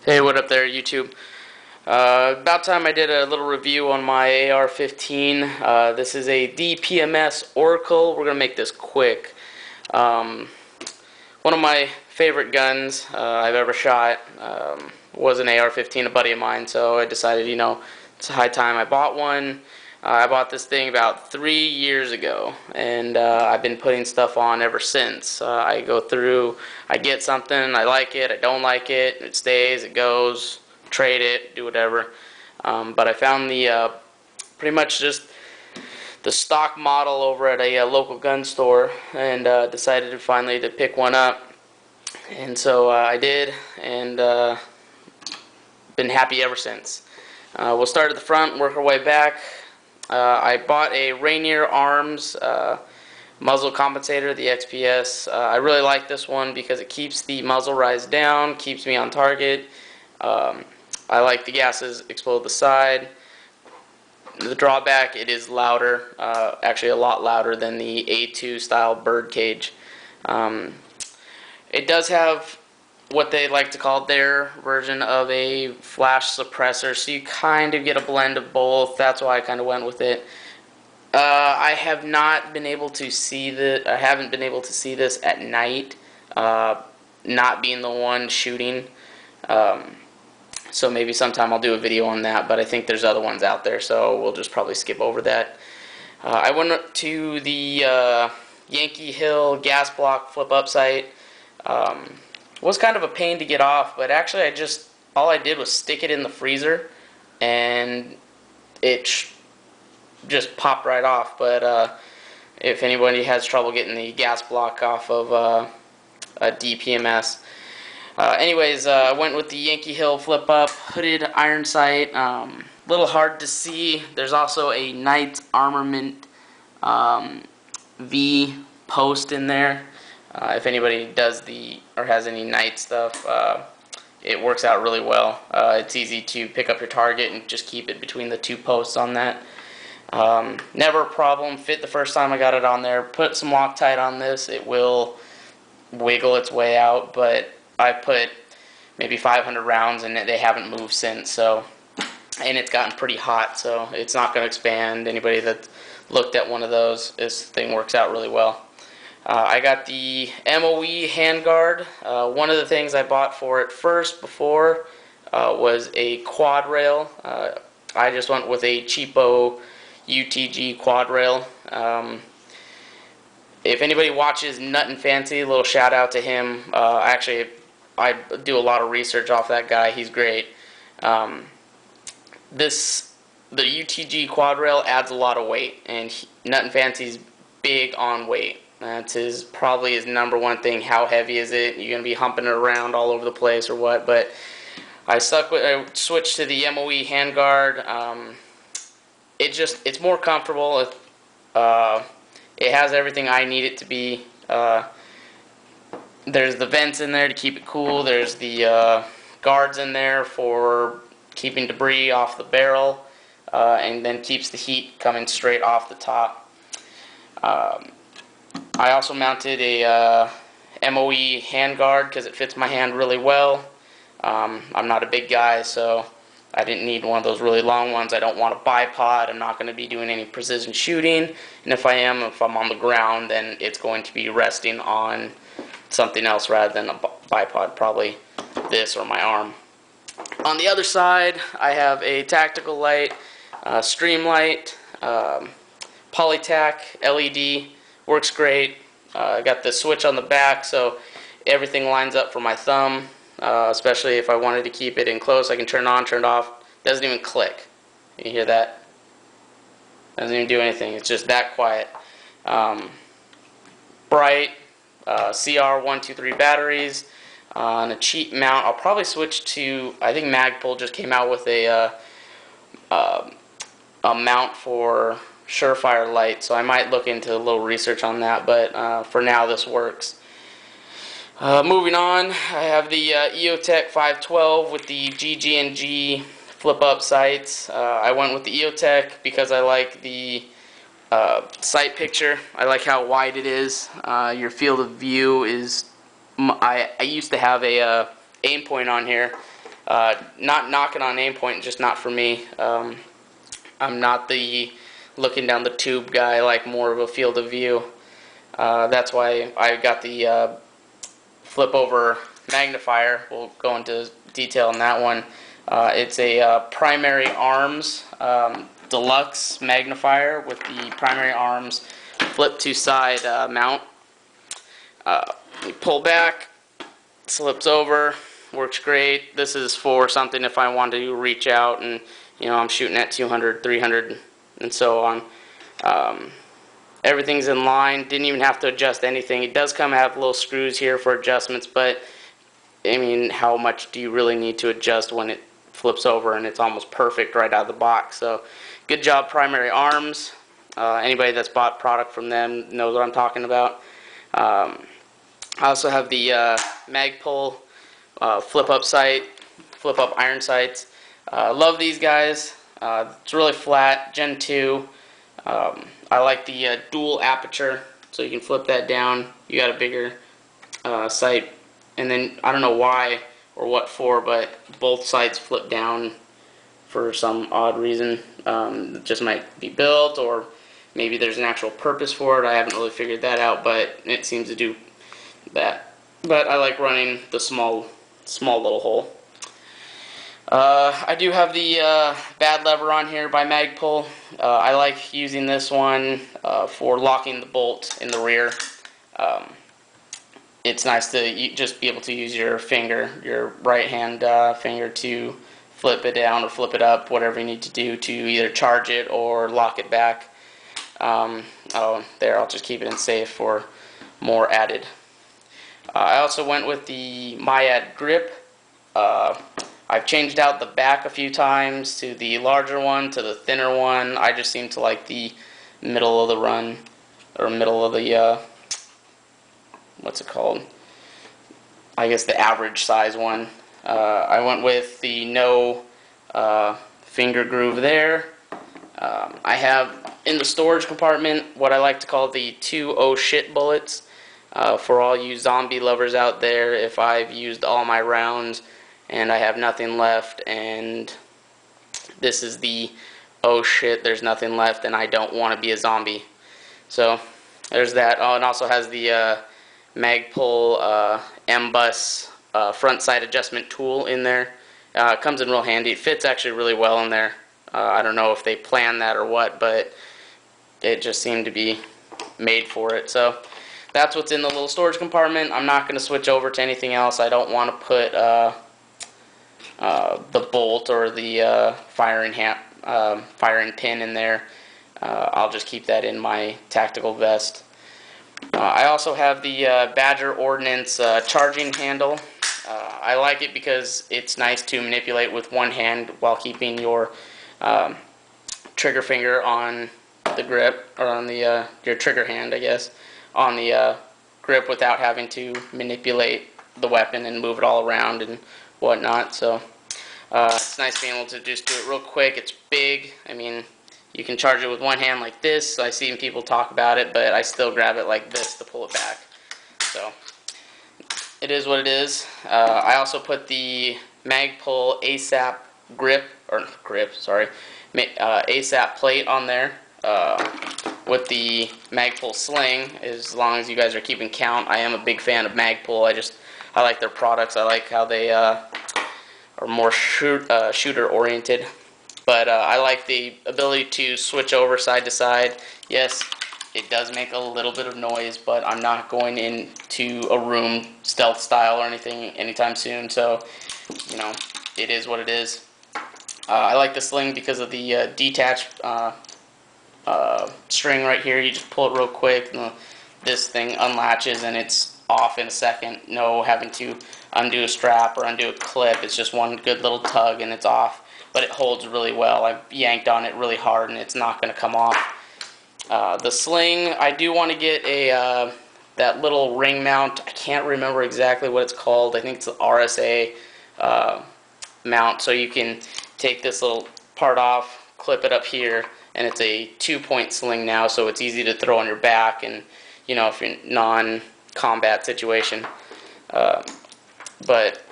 Hey, what up there, YouTube? About time I did a little review on my AR15. This is a DPMS Oracle. We're going to make this quick. One of my favorite guns I've ever shot was an AR15, a buddy of mine, so I decided, it's a high time I bought one. I bought this thing about 3 years ago, and I've been putting stuff on ever since. I go through, I get something, I like it, I don't like it, it stays, it goes, trade it, do whatever. But I found the pretty much just the stock model over at a local gun store, and decided finally to pick one up. And so I did, and been happy ever since. We'll start at the front, work our way back. I bought a Rainier Arms muzzle compensator, the XPS. I really like this one because it keeps the muzzle rise down, keeps me on target. I like the gases explode the side. The drawback, it is louder, actually a lot louder than the A2 style birdcage. It does have what they like to call their version of a flash suppressor, so you kind of get a blend of both. That's why I kind of went with it. I have not been able to see I haven't been able to see this at night, not being the one shooting. So maybe sometime I'll do a video on that, but I think there's other ones out there, so we'll just probably skip over that. I went to the Yankee Hill gas block flip-up site. Was kind of a pain to get off, but actually all I did was stick it in the freezer, and it just popped right off. But if anybody has trouble getting the gas block off of a DPMS, anyways, I went with the Yankee Hill flip up hooded iron sight. Little hard to see. There's also a Knights Armament V post in there. If anybody does or has any night stuff, it works out really well. It's easy to pick up your target and just keep it between the two posts on that. Never a problem. Fit the first time I got it on there. Put some Loctite on this. It will wiggle its way out, but I put maybe 500 rounds and they haven't moved since. So, and it's gotten pretty hot, so it's not going to expand. Anybody that looked at one of those, this thing works out really well. I got the MOE handguard. One of the things I bought for it before was a quad rail. I just went with a cheapo UTG quad rail. If anybody watches Nut and Fancy, a little shout out to him. Actually, I do a lot of research off that guy. He's great. The UTG quad rail adds a lot of weight, and Nut and Fancy's big on weight. That's probably his number one thing. How heavy is it? You're gonna be humping it around all over the place or what? But I switched to the MOE handguard. It's more comfortable. It has everything I need it to be. There's the vents in there to keep it cool. There's the guards in there for keeping debris off the barrel, and then keeps the heat coming straight off the top. I also mounted a MOE handguard because it fits my hand really well. I'm not a big guy, so I didn't need one of those really long ones. I don't want a bipod. I'm not going to be doing any precision shooting, and if I'm on the ground, then it's going to be resting on something else rather than a bipod, probably this or my arm. On the other side, I have a tactical light, stream light, Polytac LED. Works great. I got the switch on the back, so everything lines up for my thumb. Especially if I wanted to keep it in close, I can turn it on, turn it off. Doesn't even click. You hear that? Doesn't even do anything. It's just that quiet. Bright CR123 batteries on a cheap mount. I'll probably switch to. I think Magpul just came out with a mount for Surefire light, so I might look into a little research on that, but for now this works. Moving on, I have the EOTech 512 with the GG&G flip-up sights. I went with the EOTech because I like the sight picture. I like how wide it is. Your field of view is. I used to have a aim point on here, Not knocking on aim point, just not for me. I'm not the looking down the tube guy. I like more of a field of view. That's why I got the flip over magnifier. We'll go into detail on that one. It's a primary arms deluxe magnifier with the primary arms flip to side mount. You pull back, slips over, works great. This is for something if I want to reach out and I'm shooting at 200, 300, and so on. Everything's in line. Didn't even have to adjust anything. It does come have little screws here for adjustments, but I mean, how much do you really need to adjust when it flips over and it's almost perfect right out of the box? So, good job, primary arms. Anybody that's bought product from them knows what I'm talking about. I also have the Magpul flip-up sight, flip-up iron sights. Love these guys. It's really flat, Gen 2. I like the dual aperture, so you can flip that down. You got a bigger sight, and then I don't know why or what for, but both sights flip down for some odd reason. It just might be built, or maybe there's an actual purpose for it. I haven't really figured that out, but it seems to do that. But I like running the small little hole. I do have the bad lever on here by Magpul. I like using this one for locking the bolt in the rear. It's nice to just be able to use your finger, your right hand finger, to flip it down or flip it up, whatever you need to do to either charge it or lock it back. Oh, there, I'll just keep it in safe for more added. I also went with the Myad grip. I've changed out the back a few times to the larger one, to the thinner one. I just seem to like the middle of the run, or middle of the, what's it called? I guess the average size one. I went with the no finger groove there. I have in the storage compartment what I like to call the 2 oh shit bullets. For all you zombie lovers out there, if I've used all my rounds and I have nothing left, and this is the oh shit, there's nothing left and I don't want to be a zombie. So there's that. Oh, it also has the Magpul M-Bus front side adjustment tool in there. It comes in real handy. It fits actually really well in there. I don't know if they planned that or what, but it just seemed to be made for it. So that's what's in the little storage compartment. I'm not going to switch over to anything else. I don't want to put the bolt or the firing pin in there. I'll just keep that in my tactical vest. I also have the Badger Ordnance charging handle. I like it because it's nice to manipulate with one hand while keeping your trigger finger on the grip, or on the your trigger hand, I guess, on the grip without having to manipulate the weapon and move it all around and whatnot. So it's nice being able to just do it real quick. It's big. I mean, you can charge it with one hand like this. I've seen people talk about it, but I still grab it like this to pull it back. So it is what it is. I also put the Magpul ASAP ASAP plate on there with the Magpul sling. As long as you guys are keeping count, I am a big fan of Magpul. I like their products. I like how they are more shooter oriented. But I like the ability to switch over side to side. Yes, it does make a little bit of noise, but I'm not going into a room stealth style or anything anytime soon. So, it is what it is. I like the sling because of the detached string right here. You just pull it real quick, and this thing unlatches, and it's off in a second. No having to undo a strap or undo a clip. It's just one good little tug, and it's off. But it holds really well. I've yanked on it really hard, and it's not going to come off. The sling, I do want to get that little ring mount. I can't remember exactly what it's called. I think it's the RSA mount. So you can take this little part off, clip it up here, and it's a 2-point sling now, so it's easy to throw on your back, and if you're in non-combat situation. But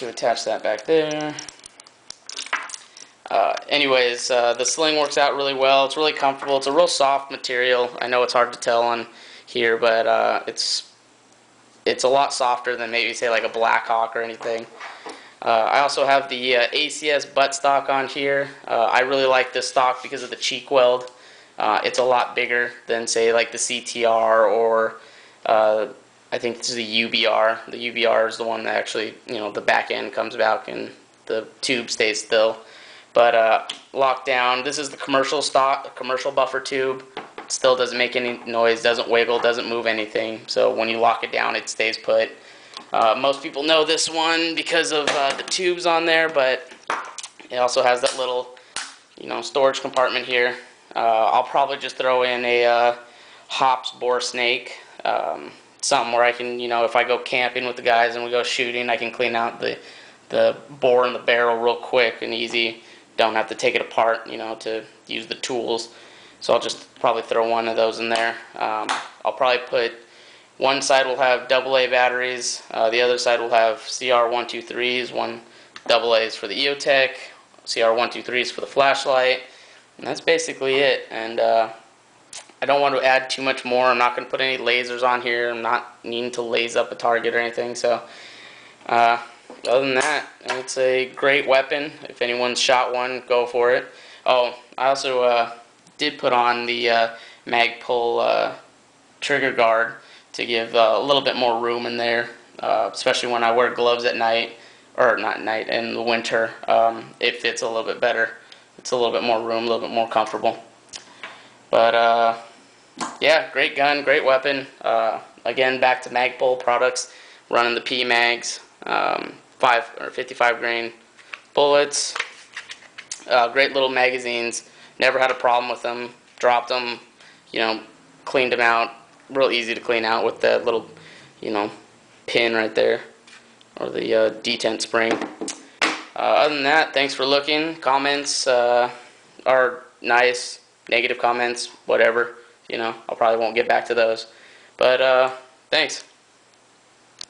to attach that back there. Anyways, the sling works out really well. It's really comfortable. It's a real soft material. I know it's hard to tell on here, but it's a lot softer than maybe say like a Blackhawk or anything. I also have the ACS buttstock on here. I really like this stock because of the cheek weld. It's a lot bigger than say like the CTR or I think this is the UBR. The UBR is the one that actually, the back end comes back and the tube stays still. But locked down. This is the commercial stock, commercial buffer tube. It still doesn't make any noise, doesn't wiggle, doesn't move anything. So when you lock it down, it stays put. Most people know this one because of the tubes on there, but it also has that little, storage compartment here. I'll probably just throw in a hops bore snake, something where I can, if I go camping with the guys and we go shooting, I can clean out the bore and the barrel real quick and easy. Don't have to take it apart, to use the tools. So I'll just probably throw one of those in there. I'll probably put one side will have AA batteries, the other side will have CR123s, one AA's for the EOTech, CR123s for the flashlight, and that's basically it. And I don't want to add too much more. I'm not going to put any lasers on here. I'm not needing to laze up a target or anything. So other than that, it's a great weapon. If anyone's shot one, go for it. Oh, I also did put on the Magpul trigger guard to give a little bit more room in there, especially when I wear gloves at night, or not at night, in the winter. It fits a little bit better. It's a little bit more room, a little bit more comfortable. But yeah, great gun, great weapon. Again, back to Magpul products, running the P mags, 5 or 55 grain bullets. Great little magazines. Never had a problem with them. Dropped them, cleaned them out. Real easy to clean out with that little, pin right there, or the detent spring. Other than that, thanks for looking. Comments are nice. Negative comments, whatever. I probably won't get back to those. But thanks.